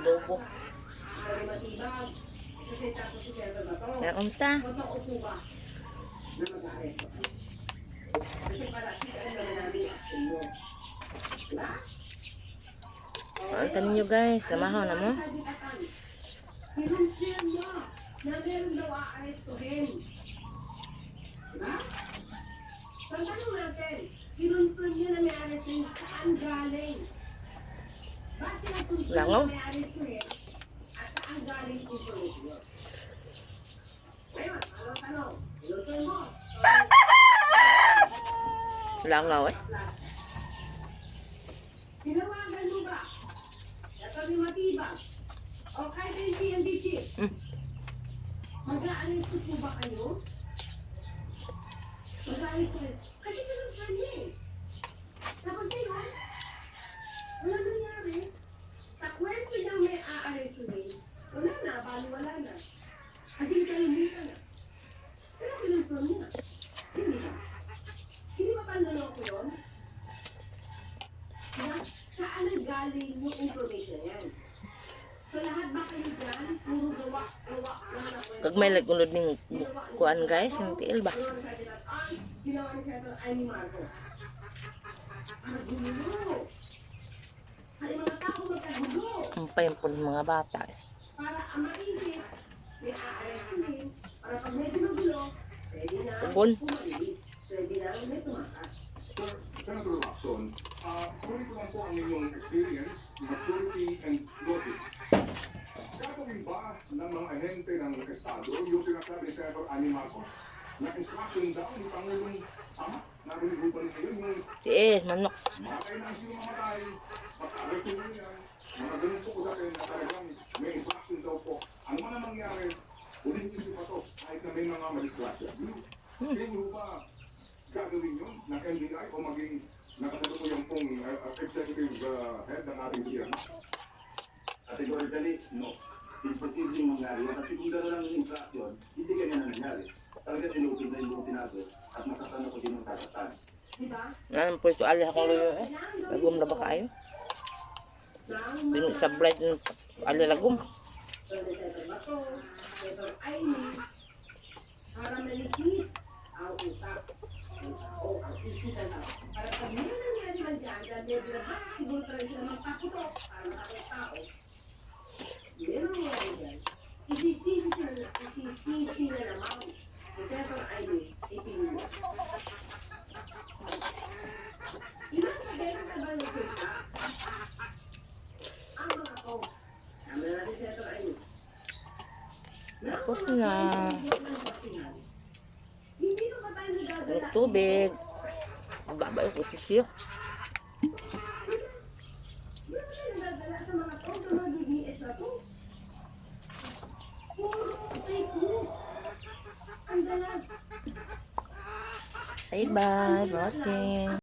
adobo. Naunta. Naunta ninyo guys, samahaw na mo. Na meron daw aarestuhin. Diba? So, tanong natin, kinunfirm niya na may arestuhin, saan galing? Ba't sila confirm na may arestuhin at saan galing information? Ngayon, ano tanong? Kinunfirm mo. Langaw eh. Tinawagan mo ba? Sabi matibag. O kahit yung PND chief. Mag-aaresto po ba kayo? Mag-aaresto kayo? Kasi kinunfirm niya eh. Tapos ngayon, wala nangyari. Sa kwento niya may aarestuhin, wala na, baliwala na. Kasi kalimutan na. Pero kinunfirm niya. Hindi ba? Hindi ba pandalo ko yun? Diba? Saan ang galing yung information yan? So lahat ba kayo dyan? Puro gawa naman ako. Kag may lagunod ning kuan guys, yung tiil ba? Ginawa ni Senator Amy Marcos. Magulo. Ay mga tao magkagulo. Ang payempon mga bata eh. Para amaisip, may aarestuhin. Para pag medyo magulo, pwede na Tubol. pumalis. Pwede na may tumakas. Senator Lacson, kunin ko lang po ang inyong experience, maturity, and logic. Gagawin ba ng mga ahente ng Estado yung sinasabi ni Senator Amy Marcos na instruction daw ni Pangulong Sama? Narinig ba ninyo yun? Yung Manok. mga kailangan sila mamatay, mas arrestin nyo yan, mga ganun po ko sa akin na talagang may instruction daw po. Ano man ang mangyari, ulitin nyo pa to kahit na may mga malisgrasya. Hindi ba gagawin yun ng NBI o maging nakasalukuyan pong executive head ng ating gobyerno? Categorically, no. Imposible yung mangyari. Kasi kung gano'n lang yung instruction, hindi ganyan na nangyari. Talaga tinutid na yung tinago at makasama ko din ang tatatan. Diba? Nan po ito ali akong luyo eh. Lagom na ba kayo? Din sa blight ng ali lagom. So, Senator Bato, Senator Amy, para malikis ang utak. O ang isipan na. Para pag may nangyari man dyan, dahil siguro talaga sila magpaputok para makakot tao. Meron nangyari dyan, isisisi na naman. Si Senator Amy, ipinili. Ilang kabelang na ba nagkita? Ang mga ko. Sabi na natin Senator Amy. Tapos na. Hindi ko pa tayo nagdadala. Ang tubig. Ang babay ko tisyo. Hindi ko tayo nagdadala sa mga to, sa mga DBS na to. Puro fake news. Ang dalag. Bye bye. Watching.